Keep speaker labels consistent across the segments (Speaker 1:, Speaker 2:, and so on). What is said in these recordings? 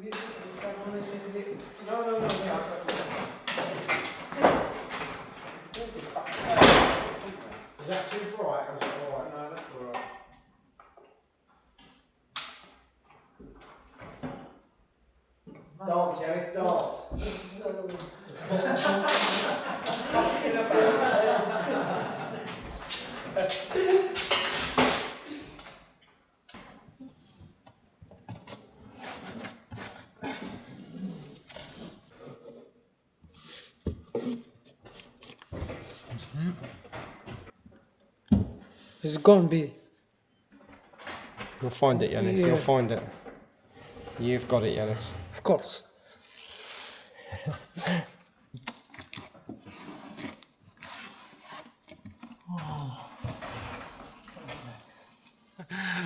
Speaker 1: No. Is that too bright or is it alright? No, that's alright. Dance, Yanis, dance.
Speaker 2: It's gonna be.
Speaker 1: You'll find it, Yanis, you'll find it. You've got it, Yanis.
Speaker 2: Of course.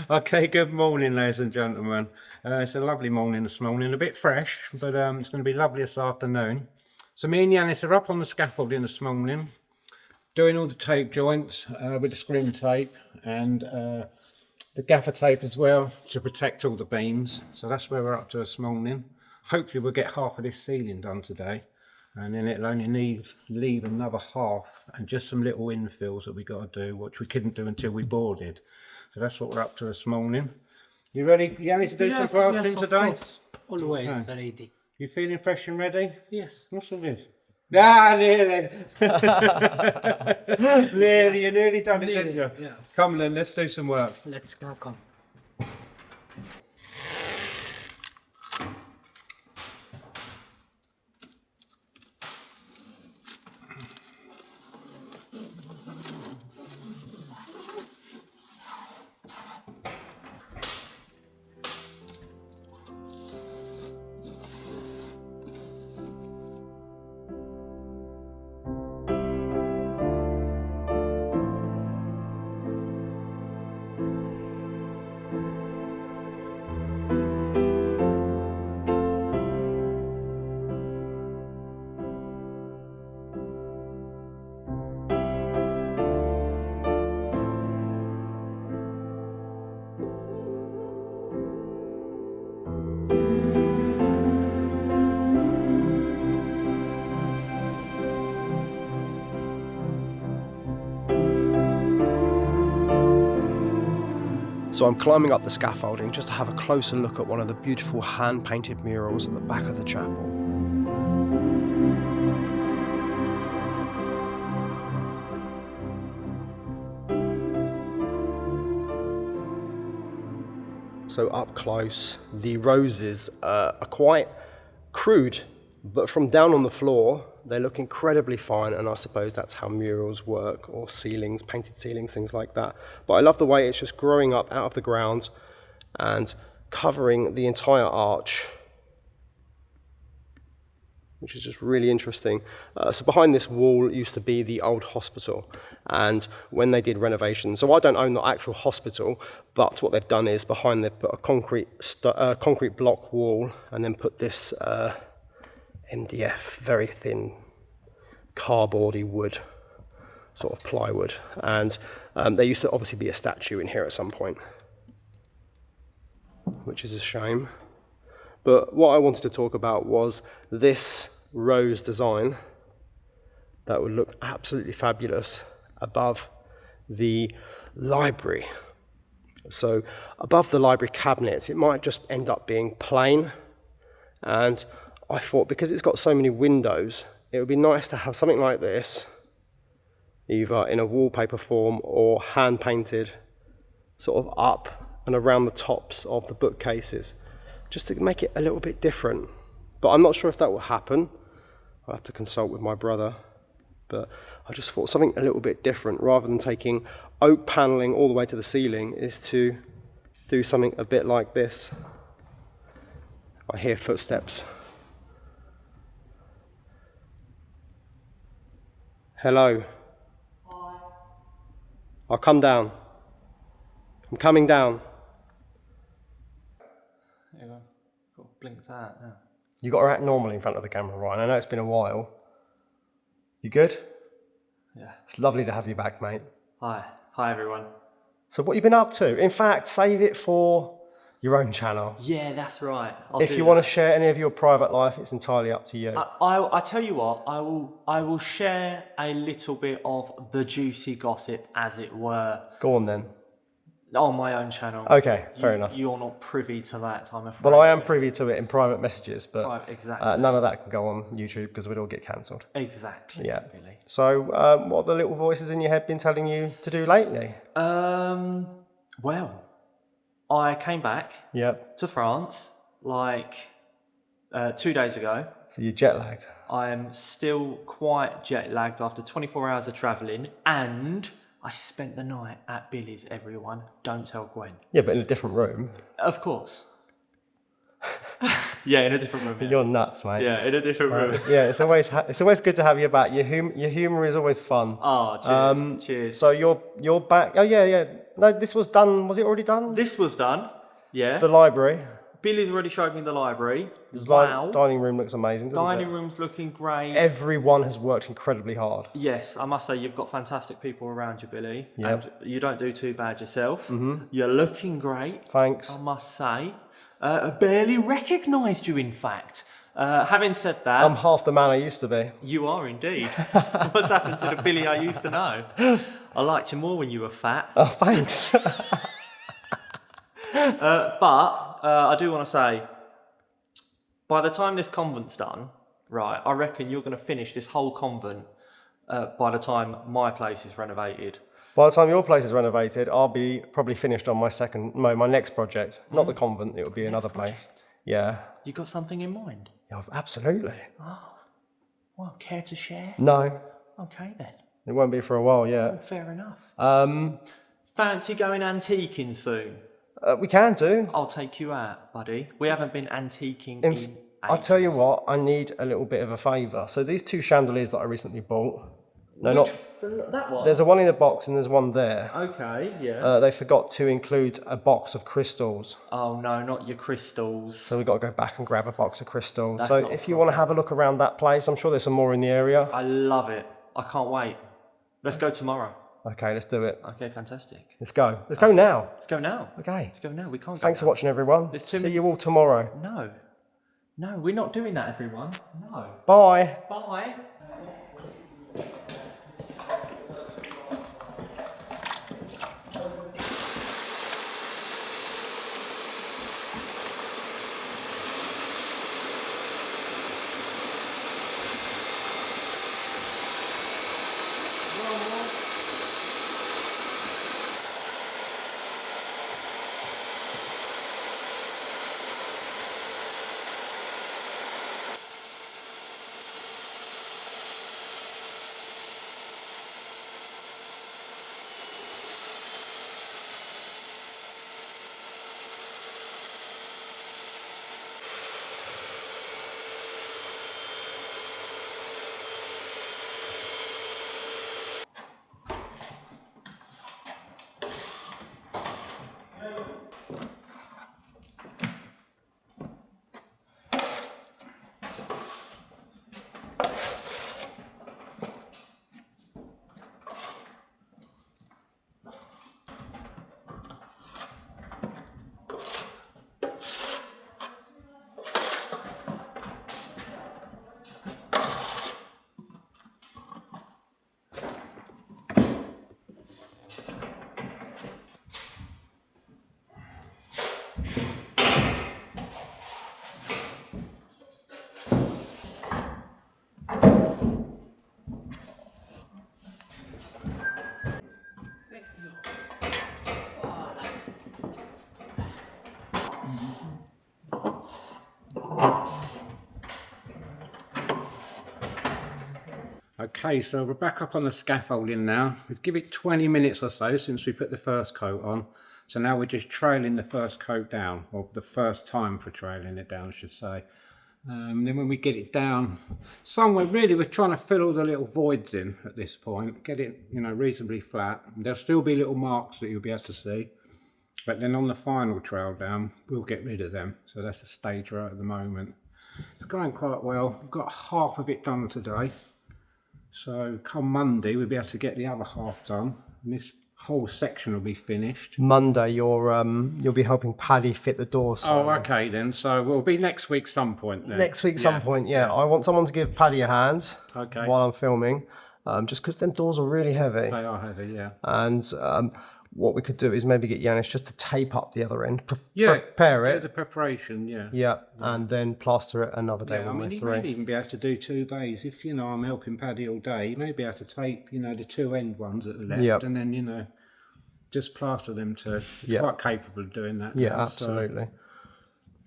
Speaker 1: Okay, good morning, ladies and gentlemen. It's a lovely morning this morning, a bit fresh, but it's going to be lovely this afternoon. So me and Yanis are up on the scaffolding this morning, doing all the tape joints with the screen tape and the gaffer tape as well to protect all the beams. So that's where we're up to this morning. Hopefully we'll get half of this ceiling done today, and then it'll only leave another half and just some little infills that we got to do, which we couldn't do until we boarded. So that's what we're up to this morning. You ready, Yanis, to do some plastering today?
Speaker 2: Yes, always ready.
Speaker 1: You feeling fresh and ready?
Speaker 2: Yes.
Speaker 1: What's all this? Ah, nearly. You nearly done it, didn't you?
Speaker 2: Yeah.
Speaker 1: Come then, let's do some work.
Speaker 2: Let's now come.
Speaker 3: So I'm climbing up the scaffolding just to have a closer look at one of the beautiful hand-painted murals at the back of the chapel. So up close, the roses are quite crude, but from down on the floor, they look incredibly fine, and I suppose that's how murals work, or ceilings, painted ceilings, things like that. But I love the way it's just growing up out of the ground and covering the entire arch, which is just really interesting. So behind this wall used to be the old hospital, and when they did renovations, so I don't own the actual hospital, but what they've done is behind they've put a concrete block wall and then put this MDF, very thin, cardboardy wood, sort of plywood. And there used to obviously be a statue in here at some point, which is a shame. But what I wanted to talk about was this rose design that would look absolutely fabulous above the library. So above the library cabinets, it might just end up being plain, and I thought because it's got so many windows, it would be nice to have something like this, either in a wallpaper form or hand-painted, sort of up and around the tops of the bookcases, just to make it a little bit different. But I'm not sure if that will happen. I'll have to consult with my brother. But I just thought something a little bit different, rather than taking oak panelling all the way to the ceiling, is to do something a bit like this. I hear footsteps. Hello.
Speaker 4: Hi.
Speaker 3: I'll come down. I'm coming down.
Speaker 4: There you go. Got blinked out now.
Speaker 3: You got to act normally in front of the camera, Ryan. I know it's been a while. You good?
Speaker 4: Yeah.
Speaker 3: It's lovely to have you back, mate.
Speaker 4: Hi. Hi, everyone.
Speaker 3: So what you been up to? In fact, save it for your own channel.
Speaker 4: Yeah, that's right.
Speaker 3: If you want to share any of your private life, it's entirely up to you.
Speaker 4: I tell you what, I will share a little bit of the juicy gossip, as it were,
Speaker 3: Go on then.
Speaker 4: on my own channel.
Speaker 3: Okay, fair enough.
Speaker 4: You're not privy to that, I'm afraid.
Speaker 3: Well, I am privy to it in private messages, but
Speaker 4: Exactly.
Speaker 3: none of that can go on YouTube because we'd all get cancelled.
Speaker 4: Exactly.
Speaker 3: Yeah.
Speaker 4: Billy.
Speaker 3: So, what have the little voices in your head been telling you to do lately?
Speaker 4: Well, I came back
Speaker 3: Yep.
Speaker 4: to France like 2 days ago.
Speaker 3: So you're jet lagged.
Speaker 4: I am still quite jet lagged after 24 hours of travelling, and I spent the night at Billy's, everyone. Don't tell Gwen.
Speaker 3: Yeah, but in a different room.
Speaker 4: Of course. Yeah, in a different room. Yeah,
Speaker 3: You're nuts, mate.
Speaker 4: yeah, in a different room.
Speaker 3: Yeah, it's always good to have you back. Your humour is always fun.
Speaker 4: Oh, cheers. Cheers.
Speaker 3: So you're back. Oh yeah. No, this was done. Was it already done?
Speaker 4: This was done. Yeah.
Speaker 3: The library.
Speaker 4: Billy's already showed me the library.
Speaker 3: The
Speaker 4: Wow.
Speaker 3: dining room looks amazing. Doesn't
Speaker 4: Dining
Speaker 3: it?
Speaker 4: room's looking great.
Speaker 3: Everyone has worked incredibly hard.
Speaker 4: Yes, I must say you've got fantastic people around you, Billy.
Speaker 3: Yep.
Speaker 4: And you don't do too bad yourself. Mm-hmm. You're looking great,
Speaker 3: Thanks.
Speaker 4: I must say. I barely recognised you, in fact. Having said that,
Speaker 3: I'm half the man I used to be.
Speaker 4: you are indeed. What's happened to the Billy I used to know? I liked you more when you were fat.
Speaker 3: Oh, thanks.
Speaker 4: But I do want to say, by the time this convent's done, right, I reckon you're going to finish this whole convent by the time my place is renovated.
Speaker 3: By the time your place is renovated, I'll be probably finished on my next project. Not the convent, it will be another place.
Speaker 4: project?
Speaker 3: Yeah.
Speaker 4: You got something in mind?
Speaker 3: Yeah, absolutely.
Speaker 4: Well, care to share?
Speaker 3: No,
Speaker 4: Okay then.
Speaker 3: it won't be for a while yet.
Speaker 4: Fair enough.
Speaker 3: Um,
Speaker 4: Fancy going antiquing soon?
Speaker 3: we can do.
Speaker 4: I'll take you out, buddy. We haven't been antiquing in
Speaker 3: I'll tell you what, I need a little bit of a favour. So these two chandeliers that I recently bought,
Speaker 4: that one.
Speaker 3: there's a one in the box and there's one there.
Speaker 4: Okay, yeah.
Speaker 3: They forgot to include a box of crystals.
Speaker 4: Oh no, not your crystals.
Speaker 3: So we've got to go back and grab a box of crystals.
Speaker 4: That's
Speaker 3: So
Speaker 4: not a
Speaker 3: if you want to have a look around that place, I'm sure there's some more in the area.
Speaker 4: I love it. I can't wait. Let's go tomorrow.
Speaker 3: Okay, let's do it.
Speaker 4: Okay, fantastic.
Speaker 3: Let's go. Let's go now.
Speaker 4: Let's go now.
Speaker 3: Okay.
Speaker 4: Let's go now. We can't.
Speaker 3: Thanks
Speaker 4: go
Speaker 3: for watching, everyone.
Speaker 4: There's too
Speaker 3: See
Speaker 4: many-
Speaker 3: you all tomorrow.
Speaker 4: No, no, we're not doing that, everyone. No.
Speaker 3: Bye.
Speaker 4: Bye.
Speaker 1: Okay, so we're back up on the scaffolding now. We've given it 20 minutes or so since we put the first coat on. So now we're just trailing the first coat down, or the first time for trailing it down, I should say. Then when we get it down somewhere, really we're trying to fill all the little voids in at this point, get it, you know, reasonably flat. There'll still be little marks that you'll be able to see, but then on the final trail down, we'll get rid of them. So that's the stage right at the moment. It's going quite well. We've got half of it done today. So come Monday, we'll be able to get the other half done. And this whole section will be finished.
Speaker 3: Monday, you'll be helping Paddy fit the doors.
Speaker 1: Oh, okay then. So we'll be next week some point then.
Speaker 3: Next week, some point, yeah. I want someone to give Paddy a hand
Speaker 1: Okay.
Speaker 3: while I'm filming, just because them doors are really heavy.
Speaker 1: They are heavy, yeah.
Speaker 3: And what we could do is maybe get Yanis just to tape up the other end,
Speaker 1: Yeah.
Speaker 3: prepare
Speaker 1: Do
Speaker 3: it,
Speaker 1: the preparation, yeah.
Speaker 3: yeah, and then plaster it another day
Speaker 1: Yeah, I
Speaker 3: when
Speaker 1: mean,
Speaker 3: we're
Speaker 1: you
Speaker 3: through.
Speaker 1: may even be able to do 2 bays. If, you know, I'm helping Paddy all day, you may be able to tape, you know, the 2 end ones at the left
Speaker 3: Yep.
Speaker 1: and then, you know, just plaster them to. It's
Speaker 3: Yeah.
Speaker 1: quite capable of doing that.
Speaker 3: Yeah,
Speaker 1: now,
Speaker 3: absolutely.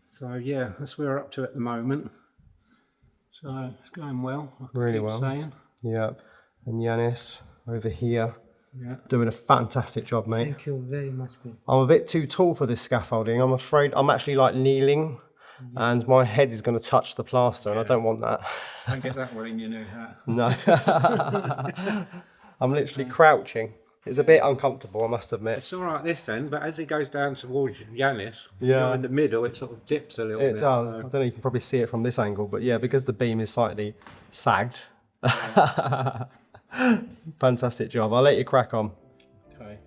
Speaker 1: So, yeah, that's where we're up to at the moment. So it's going well. I can
Speaker 3: Really
Speaker 1: keep
Speaker 3: well.
Speaker 1: saying.
Speaker 3: Yeah, and Yanis over here
Speaker 1: Yeah.
Speaker 3: doing a fantastic job, mate.
Speaker 2: Thank you very much, man.
Speaker 3: I'm a bit too tall for this scaffolding. I'm afraid I'm actually like kneeling, and my head is going to touch the plaster, and I don't want that.
Speaker 1: Don't get that one in your new hat.
Speaker 3: No, I'm literally crouching. It's a bit uncomfortable, I must admit.
Speaker 1: It's all right this end, but as it goes down towards Yanis,
Speaker 3: Yeah.
Speaker 1: you're in the middle, it sort of dips a little
Speaker 3: It
Speaker 1: bit.
Speaker 3: does. I
Speaker 1: So.
Speaker 3: don't know. You can probably see it from this angle, but yeah, because the beam is slightly sagged. Fantastic job. I'll let you crack on.
Speaker 1: Okay.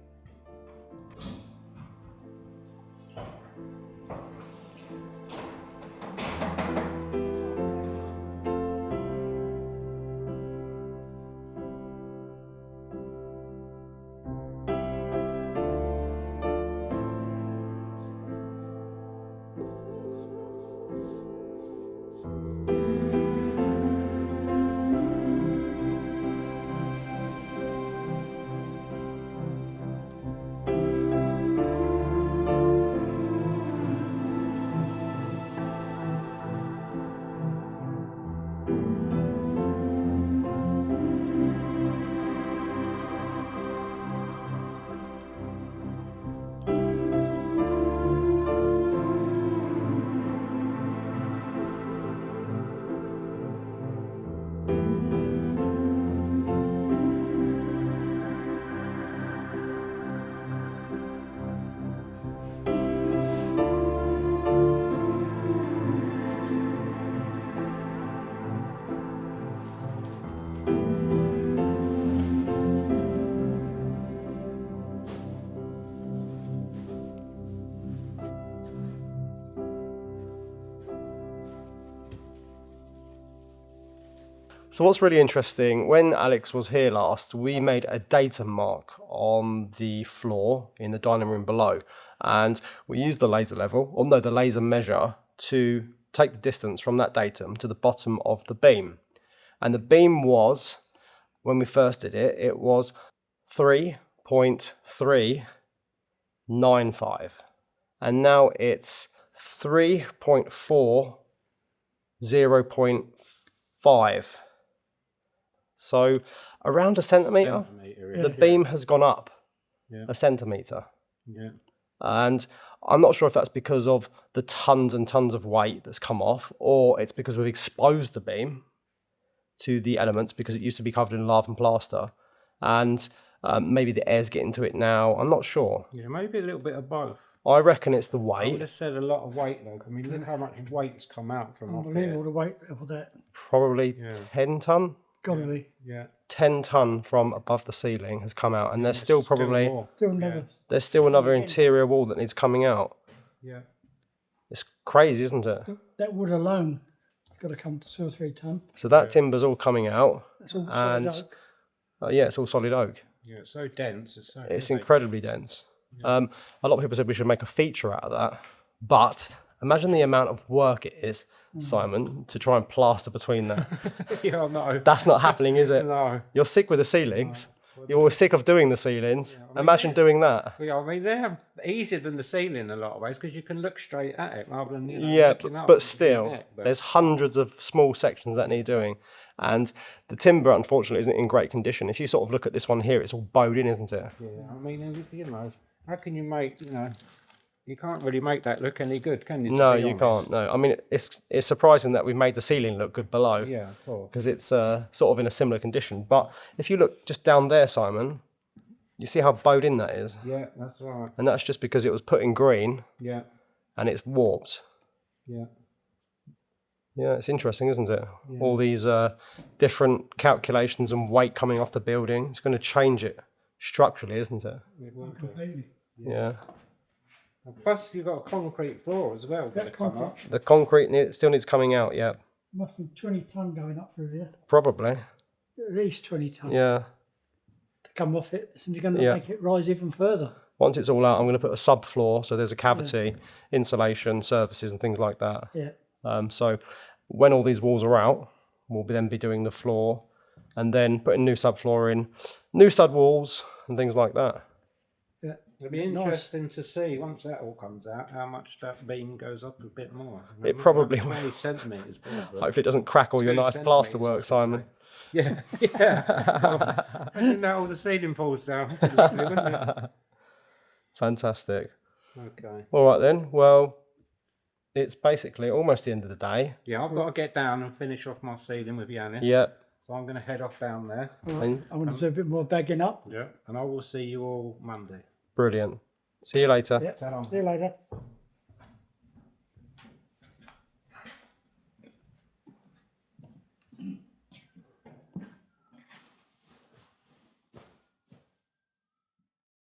Speaker 3: So what's really interesting, when Alex was here last, we made a datum mark on the floor in the dining room below. And we used the laser level, or no, the laser measure, to take the distance from that datum to the bottom of the beam. And the beam was, when we first did it, it was 3.395. And now it's 3.4, 0.5. So around a centimetre,
Speaker 1: Centimetre,
Speaker 3: the beam has gone up
Speaker 1: Yeah.
Speaker 3: a centimetre.
Speaker 1: Yeah.
Speaker 3: And I'm not sure if that's because of the tons and tons of weight that's come off, or it's because we've exposed the beam to the elements because it used to be covered in lava and plaster. And maybe the air's getting to it now. I'm not sure.
Speaker 1: Yeah, maybe a little bit of both.
Speaker 3: I reckon it's the
Speaker 1: I would
Speaker 3: weight.
Speaker 1: have said a lot of weight though. I mean, look how much weight's come out from up
Speaker 2: Unbelievable
Speaker 1: here.
Speaker 2: the weight of that.
Speaker 3: Probably 10 tonne.
Speaker 2: Gotta be.
Speaker 1: Yeah.
Speaker 3: 10 tonne from above the ceiling has come out, and there's still probably
Speaker 1: more.
Speaker 2: Still another.
Speaker 3: there's still another interior wall that needs coming out.
Speaker 1: Yeah.
Speaker 3: It's crazy, isn't it?
Speaker 2: That wood alone has got to come to 2 or 3 tonne.
Speaker 3: So that timber's all coming out.
Speaker 2: That's all
Speaker 3: And
Speaker 2: solid oak.
Speaker 3: yeah, it's all solid oak.
Speaker 1: Yeah. It's so dense. It's so.
Speaker 3: It's
Speaker 1: heavy.
Speaker 3: incredibly dense. A lot of people said we should make a feature out of that, but imagine the amount of work it is, Simon, to try and plaster between that.
Speaker 1: Yeah, I know.
Speaker 3: That's not happening, is it?
Speaker 1: No.
Speaker 3: You're sick with the ceilings. You're sick of doing the ceilings. Imagine doing that.
Speaker 1: Yeah, I mean, they're easier than the ceiling in a lot of ways because you can look straight at it rather than, you know,
Speaker 3: Yeah,
Speaker 1: looking up
Speaker 3: but
Speaker 1: with your
Speaker 3: still,
Speaker 1: neck, but-
Speaker 3: there's hundreds of small sections that need doing. And the timber, unfortunately, isn't in great condition. If you sort of look at this one here, it's all bowed in, isn't it?
Speaker 1: Yeah, I mean, you know, how can you make, you know, you can't really make that look any good, can you? to
Speaker 3: No,
Speaker 1: be
Speaker 3: you
Speaker 1: honest?
Speaker 3: can't. No, I mean, it's surprising that we've made the ceiling look good below.
Speaker 1: Yeah, of course.
Speaker 3: Because it's sort of in a similar condition. But if you look just down there, Simon, you see how bowed in that is?
Speaker 1: Yeah, that's right.
Speaker 3: And that's just because it was put in green
Speaker 1: Yeah,
Speaker 3: and it's warped.
Speaker 1: yeah.
Speaker 3: Yeah, it's interesting, isn't it? All these different calculations and weight coming off the building. It's going to change it structurally, isn't it?
Speaker 1: It will do.
Speaker 2: Completely.
Speaker 3: Yeah.
Speaker 1: And plus, you've got a concrete floor as well.
Speaker 2: That
Speaker 1: Come up.
Speaker 2: concrete
Speaker 3: The concrete still needs coming out, yeah.
Speaker 2: must be 20 tonne going up through here.
Speaker 3: Probably.
Speaker 2: At least 20 tonne
Speaker 3: Yeah.
Speaker 2: to come off it. So you're going to
Speaker 3: Yeah.
Speaker 2: make it rise even further.
Speaker 3: Once it's all out, I'm going to put a subfloor, so there's a cavity, insulation, surfaces and things like that.
Speaker 2: Yeah.
Speaker 3: So when all these walls are out, we'll then be doing the floor and then putting new subfloor in, new stud walls and things like that.
Speaker 2: Yeah.
Speaker 1: It'll be
Speaker 2: Nice.
Speaker 1: interesting to see once that all comes out how much that beam goes up a bit more.
Speaker 3: It probably
Speaker 1: About
Speaker 3: will.
Speaker 1: 20 centimetres probably.
Speaker 3: Hopefully it doesn't crack all your
Speaker 1: 2
Speaker 3: nice
Speaker 1: centimetres,
Speaker 3: plasterwork,
Speaker 1: I should
Speaker 3: Simon.
Speaker 1: say. Yeah, yeah. Imagine that all the ceiling falls down. That'd be lovely, wouldn't it?
Speaker 3: Fantastic.
Speaker 1: Okay.
Speaker 3: All right then. Well, it's basically almost the end of the day.
Speaker 1: Yeah, I've got to get down and finish off my ceiling with Yanis.
Speaker 3: Yeah.
Speaker 1: So I'm going to head off down there.
Speaker 3: And
Speaker 2: I'm going to do a bit more bagging up.
Speaker 1: Yeah. And I will see you all Monday.
Speaker 3: brilliant. See you later.
Speaker 2: Yeah.
Speaker 1: Ta-ra.
Speaker 2: See you later.